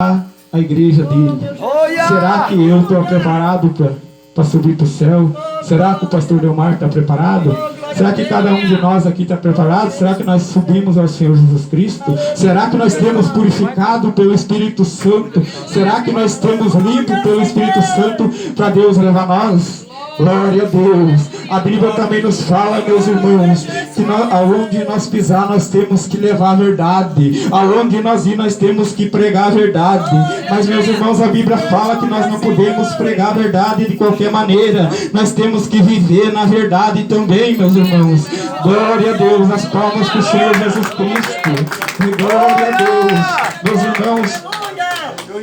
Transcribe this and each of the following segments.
a igreja dele. Será que eu estou preparado para subir para o céu? Será que o pastor Delmar está preparado? Será que cada um de nós aqui está preparado? Será que nós subimos ao Senhor Jesus Cristo? Será que nós temos purificado pelo Espírito Santo? Será que nós temos limpo pelo Espírito Santo para Deus levar nós? Glória a Deus. A Bíblia também nos fala, meus irmãos, que aonde nós pisar nós temos que levar a verdade. Aonde nós ir nós temos que pregar a verdade. Mas, meus irmãos, a Bíblia fala que nós não podemos pregar a verdade de qualquer maneira. Nós temos que viver na verdade também, meus irmãos. Glória a Deus. As palmas para o Senhor Jesus Cristo. Glória a Deus. Meus irmãos,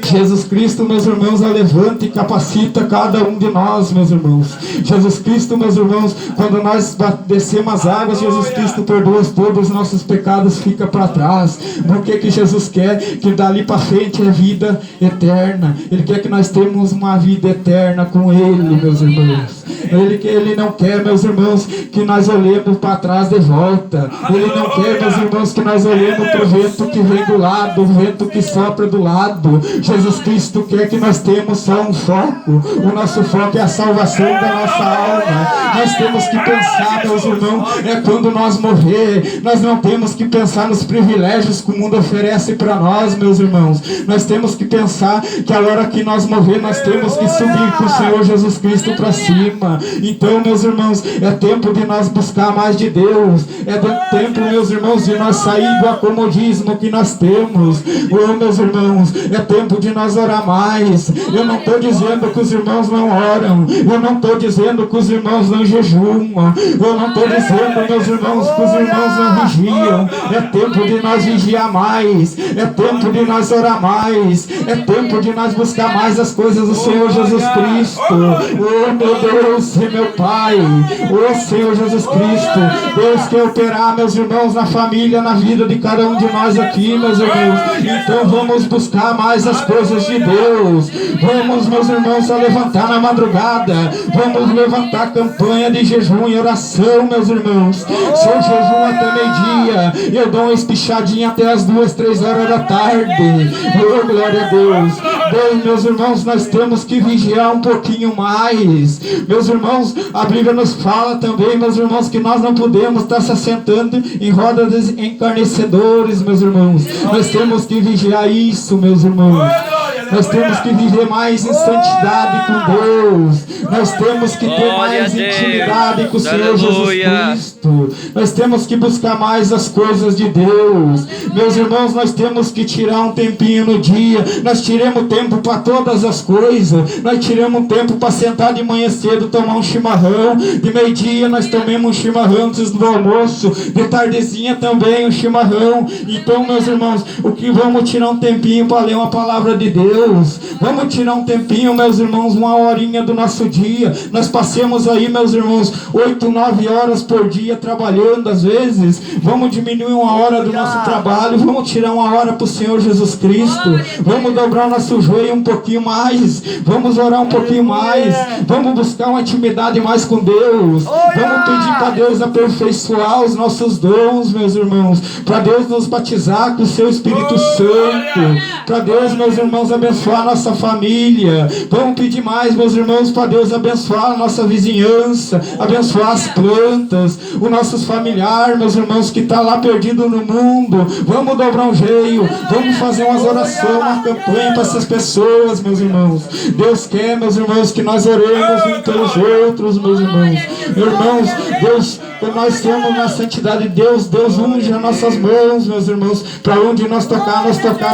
Jesus Cristo, meus irmãos, levanta e capacita cada um de nós, meus irmãos. Jesus Cristo, meus irmãos, quando nós descemos as águas, Jesus Cristo perdoa todos os nossos pecados, fica para trás. Por que Jesus quer? Que dali para frente é vida eterna. Ele quer que nós tenhamos uma vida eterna com Ele, meus irmãos. Ele não quer, meus irmãos, que nós olhemos para trás de volta. Ele não quer, meus irmãos, que nós olhemos para o vento que vem do lado, o vento que sopra do lado. Jesus Cristo quer que nós tenhamos só um foco. O nosso foco é a salvação da nossa alma. Nós temos que pensar, meus irmãos, quando nós morrer, nós não temos que pensar nos privilégios que o mundo oferece para nós, meus irmãos. Nós temos que pensar que a hora que nós morrer, nós temos que subir com o Senhor Jesus Cristo para cima. Então, meus irmãos, é tempo de nós buscar mais de Deus. É tempo, meus irmãos, de nós sair do acomodismo que nós temos. Oh, meus irmãos, é tempo de nós orar mais. Eu não estou dizendo que os irmãos não oram. Eu não estou dizendo que os irmãos não jejuam. Eu não estou dizendo, meus irmãos, que os irmãos não vigiam. É tempo de nós vigiar mais. É tempo de nós orar mais. É tempo de nós buscar mais as coisas do Senhor Jesus Cristo. Oh, meu Deus e meu Pai. Oh, Senhor Jesus Cristo. Deus quer operar, meus irmãos, na família, na vida de cada um de nós aqui, meus irmãos. Então vamos buscar mais as coisas de Deus. Vamos, meus irmãos, a levantar na madrugada. Vamos levantar campanha de jejum e oração, meus irmãos. Se eu jejum até meio-dia, eu dou uma espichadinha até as 2, 3 horas da tarde. Oh, glória a Deus. Deus, meus irmãos, nós temos que vigiar um pouquinho mais. Meus irmãos, a Bíblia nos fala também, meus irmãos, que nós não podemos estar se assentando em rodas de encarnecedores, meus irmãos. Nós temos que vigiar isso, meus irmãos. Nós temos que viver mais em santidade com Deus. Nós temos que ter mais intimidade com o Senhor Jesus Cristo. Nós temos que buscar mais as coisas de Deus. Meus irmãos, nós temos que tirar um tempinho no dia. Nós tiramos tempo para todas as coisas. Nós tiramos tempo para sentar de manhã cedo, tomar um chimarrão. De meio-dia nós tomamos um chimarrão antes do almoço. De tardezinha também um chimarrão. Então, meus irmãos, vamos tirar um tempinho para ler uma palavra de Deus. Vamos tirar um tempinho, meus irmãos, uma horinha do nosso dia. Nós passemos aí, meus irmãos, 8, 9 horas por dia trabalhando às vezes. Vamos diminuir uma hora do nosso trabalho. Vamos tirar uma hora para o Senhor Jesus Cristo. Vamos dobrar o nosso joelho um pouquinho mais. Vamos orar um pouquinho mais. Vamos buscar uma intimidade mais com Deus. Vamos pedir para Deus aperfeiçoar os nossos dons, meus irmãos. Para Deus nos batizar com o seu Espírito Santo. Para Deus, meus irmãos, abençoar a nossa família. Vamos pedir mais, meus irmãos, para Deus abençoar a nossa vizinhança, abençoar as plantas, os nossos familiares, meus irmãos, que estão lá perdidos no mundo. Vamos dobrar um jeito, vamos fazer umas orações, uma campanha para essas pessoas, meus irmãos. Deus quer, meus irmãos, que nós oremos uns pelos outros, meus irmãos. Irmãos, Deus, quando nós estamos na santidade de Deus, Deus unge as nossas mãos, meus irmãos. Para onde nós tocar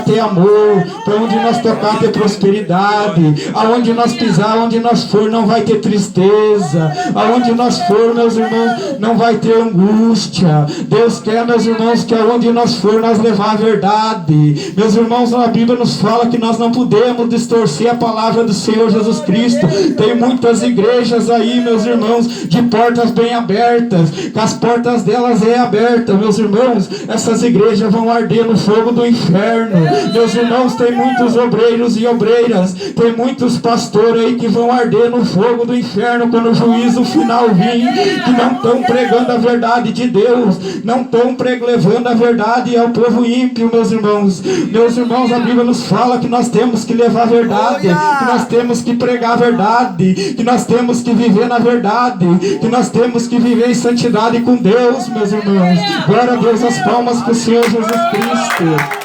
ter amor. Para onde nós tocar ter prosperidade. Aonde nós pisar, onde nós for, não vai ter tristeza. Aonde nós for, meus irmãos, não vai ter angústia. Deus quer, meus irmãos, que aonde nós for, nós levar a verdade. Meus irmãos, a Bíblia nos fala que nós não podemos distorcer a palavra do Senhor Jesus Cristo. Tem muitas igrejas aí, meus irmãos, de de portas bem abertas, que as portas delas é aberta, meus irmãos. Essas igrejas vão arder no fogo do inferno. Meus irmãos, tem muitos obreiros e obreiras, tem muitos pastores aí que vão arder no fogo do inferno quando o juízo final vir, que não estão pregando a verdade de Deus, não estão levando a verdade ao povo ímpio, meus irmãos. Meus irmãos, a Bíblia nos fala que nós temos que levar a verdade, que nós temos que pregar a verdade, que nós temos que viver na verdade, que nós temos que viver em santidade com Deus, meus irmãos. Glória a Deus, as palmas para o Senhor Jesus Cristo.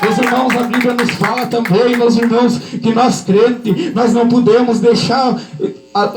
Meus irmãos, a Bíblia nos fala também, meus irmãos, que nós crentes, nós não podemos deixar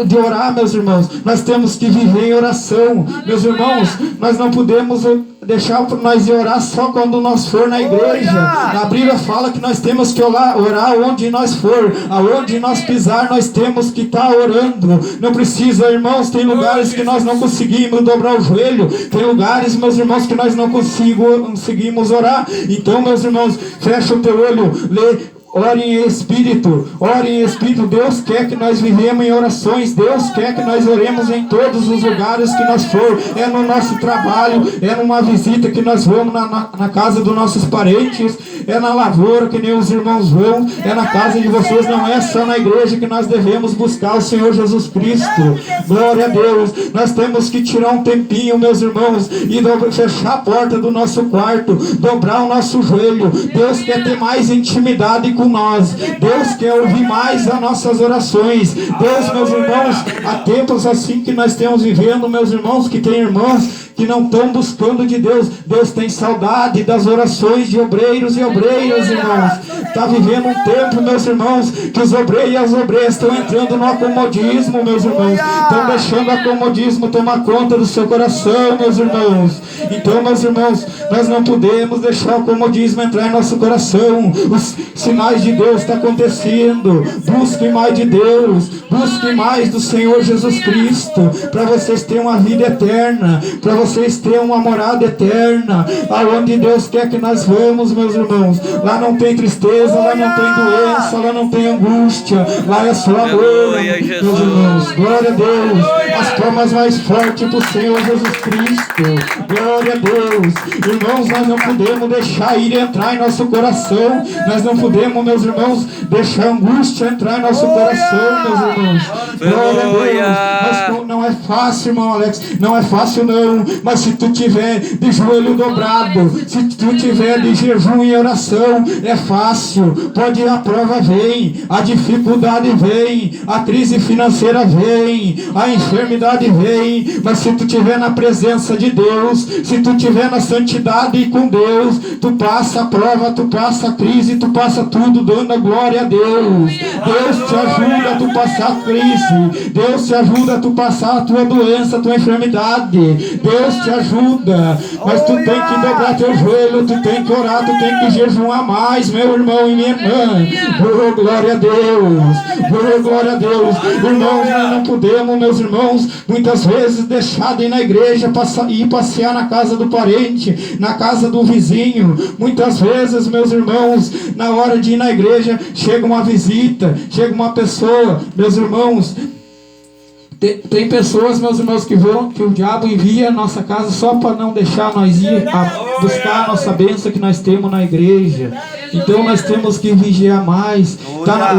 de orar, meus irmãos. Nós temos que viver em oração, meus irmãos. Nós não podemos deixar para nós orar só quando nós for na igreja. A Bíblia fala que nós temos que orar onde nós for, aonde nós pisar, nós temos que estar orando. Não precisa, irmãos, tem lugares que nós não conseguimos dobrar o joelho, tem lugares, meus irmãos, que nós não conseguimos orar. Então, meus irmãos, fecha o teu olho, lê. Ore em Espírito, ore em Espírito. Deus quer que nós vivemos em orações. Deus quer que nós oremos em todos os lugares que nós for. É no nosso trabalho, é numa visita que nós vamos na casa dos nossos parentes, é na lavoura que nem os irmãos vão, é na casa de vocês. Não é só na igreja que nós devemos buscar o Senhor Jesus Cristo. Glória a Deus. Nós temos que tirar um tempinho, meus irmãos, e fechar a porta do nosso quarto, dobrar o nosso joelho. Deus quer ter mais intimidade com nós. Deus quer ouvir mais as nossas orações. Deus, meus irmãos, há tempos assim que nós estamos vivendo, meus irmãos, que tem irmãs que não estão buscando de Deus. Deus tem saudade das orações de obreiros e obreiras, irmãos. Está vivendo um tempo, meus irmãos, que os obreiros e as obreiras estão entrando no acomodismo, meus irmãos. Estão deixando o acomodismo tomar conta do seu coração, meus irmãos. Então, meus irmãos, nós não podemos deixar o acomodismo entrar em nosso coração. Os sinais de Deus estão acontecendo. Busque mais de Deus, busque mais do Senhor Jesus Cristo, para vocês terem uma vida eterna, para vocês terem uma morada eterna, aonde Deus quer que nós vamos, meus irmãos. Lá não tem tristeza, lá não tem doença, lá não tem angústia, lá é só amor, meus irmãos. Glória a Deus. As palmas mais fortes para o Senhor Jesus Cristo. Glória a Deus. Irmãos, nós não podemos deixar ir entrar em nosso coração. Nós não podemos, meus irmãos, deixar a angústia entrar em nosso coração, meus irmãos. Glória a Deus. Mas não é fácil, irmão Alex, não é fácil não. Mas se tu tiver de joelho dobrado, se tu tiver de jejum e oração, é fácil. Pode ir, a prova vem, a dificuldade vem, a crise financeira vem, a enfermidade vem. Mas se tu tiver na presença de Deus, se tu tiver na santidade com Deus, tu passa a prova, tu passa a crise, tu passa tudo dando a glória a Deus. Deus te ajuda a tu passar a crise, Deus te ajuda a tu passar a tua doença, a tua enfermidade. Deus te ajuda, mas tu tem que dobrar teu joelho, tu tem que orar, tu tem que jejuar mais, meu irmão e minha irmã. Oh, glória a Deus, oh, glória a Deus. Irmãos, nós não podemos, meus irmãos, muitas vezes deixar de ir na igreja, ir passear na casa do parente, na casa do vizinho. Muitas vezes, meus irmãos, na hora de ir na igreja, chega uma visita, chega uma pessoa, meus irmãos. Tem pessoas, meus irmãos, que o diabo envia a nossa casa só para não deixar nós ir a buscar a nossa bênção que nós temos na igreja. Então nós temos que vigiar mais.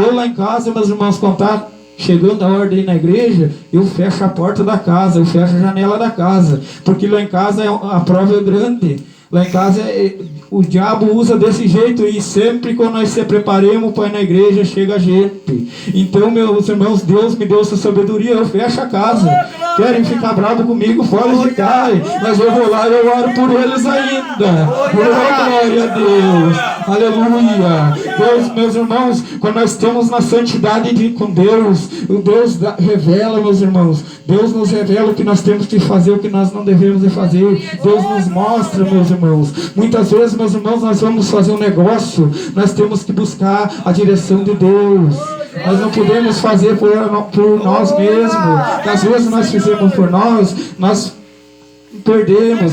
Eu lá em casa, meus irmãos, quando está chegando a hora de ir na igreja, eu fecho a porta da casa, eu fecho a janela da casa, porque lá em casa a prova é grande. Lá em casa o diabo usa desse jeito, e sempre quando nós se preparemos para ir na igreja, chega gente. Então, meus irmãos, Deus me deu essa sabedoria, eu fecho a casa. Querem ficar bravos comigo, fora de cá, mas eu vou lá e eu oro por eles ainda. Glória a Deus, aleluia. Deus, meus irmãos, quando nós estamos na santidade com Deus, o Deus revela, meus irmãos, Deus nos revela o que nós temos que fazer, o que nós não devemos de fazer. Deus nos mostra, meus irmãos. Muitas vezes, meus irmãos, nós vamos fazer um negócio, nós temos que buscar a direção de Deus. Nós não podemos fazer por nós mesmos. Às vezes nós fizemos por nós perdemos,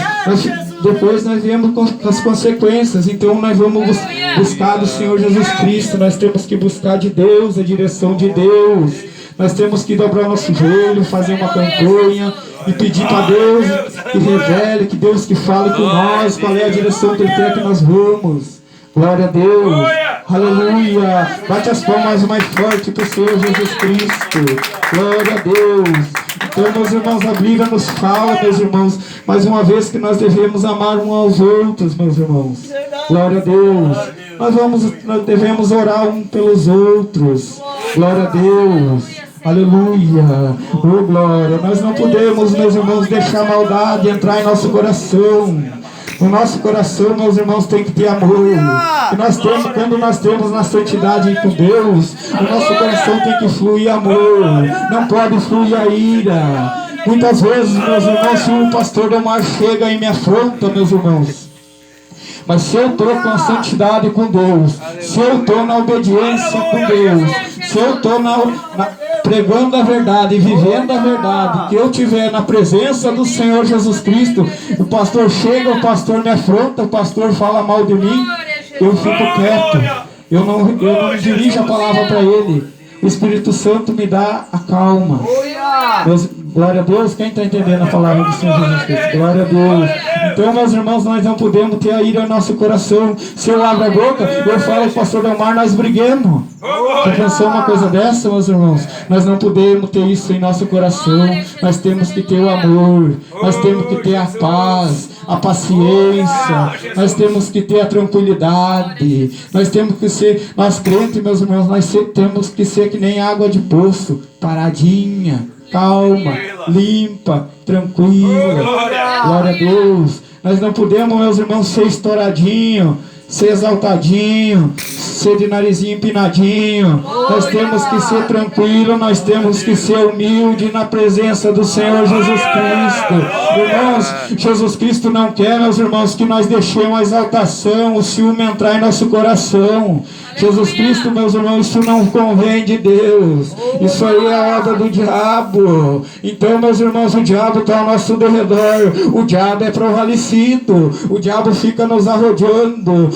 depois nós viemos com as consequências. Então nós vamos buscar do Senhor Jesus Cristo. Nós temos que buscar de Deus, a direção de Deus. Nós temos que dobrar o nosso joelho, fazer uma campanha e pedir para Deus que revele, que Deus que fale com nós, qual é a direção que Ele quer que nós vamos. Glória a Deus. Aleluia. Bate as palmas mais forte para o Senhor Jesus Cristo. Glória a Deus. Então, meus irmãos, a Bíblia nos fala, meus irmãos, mais uma vez que nós devemos amar uns aos outros, meus irmãos. Glória a Deus. Nós devemos orar um pelos outros. Glória a Deus. Aleluia. Oh, glória. Nós não podemos, meus irmãos, deixar a maldade entrar em nosso coração. O nosso coração, meus irmãos, tem que ter amor. E quando nós temos na santidade com Deus, o nosso coração tem que fluir amor. Não pode fluir a ira. Muitas vezes, meus irmãos, se o pastor Delmar chega e me afronta, meus irmãos, mas se eu estou com a santidade com Deus, se eu estou na obediência com Deus, se eu estou pregando a verdade e vivendo a verdade, que eu estiver na presença do Senhor Jesus Cristo, o pastor chega, o pastor me afronta, o pastor fala mal de mim, eu fico quieto, eu não dirijo a palavra para ele. O Espírito Santo me dá a calma. Glória a Deus. Quem está entendendo a palavra do Senhor Jesus Cristo? Glória a Deus. Então, meus irmãos, nós não podemos ter a ira no nosso coração. Se eu abro a boca, eu falo, pastor Delmar, nós briguemos. Já pensou uma coisa dessa, meus irmãos? Nós não podemos ter isso em nosso coração. Nós temos que ter o amor. Nós temos que ter a paz, a paciência. Nós temos que ter a tranquilidade. Nós temos que ser, nós crentes, meus irmãos, temos que ser que nem água de poço, paradinha, calma, limpa, tranquila. Glória a Deus. Nós não podemos, meus irmãos, ser estouradinho, ser exaltadinho, ser de narizinho empinadinho. Nós temos que ser tranquilo, nós temos que ser humilde na presença do Senhor Jesus Cristo. Irmãos, Jesus Cristo não quer, meus irmãos, que nós deixemos a exaltação, o ciúme entrar em nosso coração. Jesus Cristo, meus irmãos, isso não convém de Deus. Isso aí é obra do diabo. Então, meus irmãos, o diabo está ao nosso derredor. O diabo é prevalecido. O diabo fica nos arrodeando.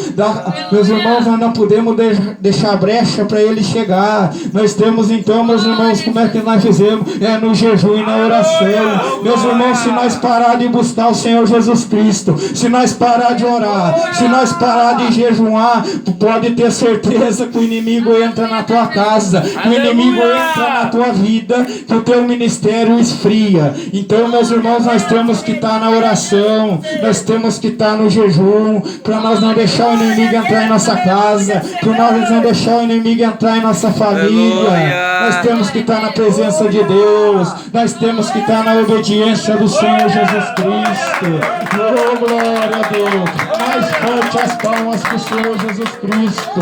Meus irmãos, nós não podemos deixar brecha para ele chegar. Nós temos então, meus irmãos, como é que nós fizemos? É no jejum e na oração. Meus irmãos, se nós parar de buscar o Senhor Jesus Cristo, se nós parar de orar, se nós parar de jejuar, pode ter certeza que o inimigo entra na tua casa, que o inimigo entra na tua vida, que o teu ministério esfria. Então, meus irmãos, nós temos que estar na oração, nós temos que estar no jejum, para nós não deixar o inimigo entrar em nossa casa, para nós não deixar o inimigo entrar em nossa família. Nós temos que estar na presença de Deus, nós temos que estar na obediência do Senhor Jesus Cristo. Oh, glória a Deus. Mais forte as palmas para o Senhor Jesus Cristo.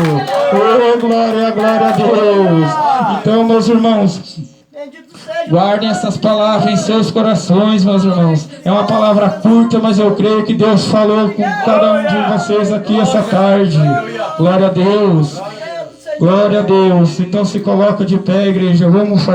Oh, glória a Deus. Então, meus irmãos, guardem essas palavras em seus corações, meus irmãos. É uma palavra curta, mas eu creio que Deus falou com cada um de vocês aqui essa tarde. Glória a Deus. Glória a Deus. Então se coloca de pé, igreja. Vamos fazer.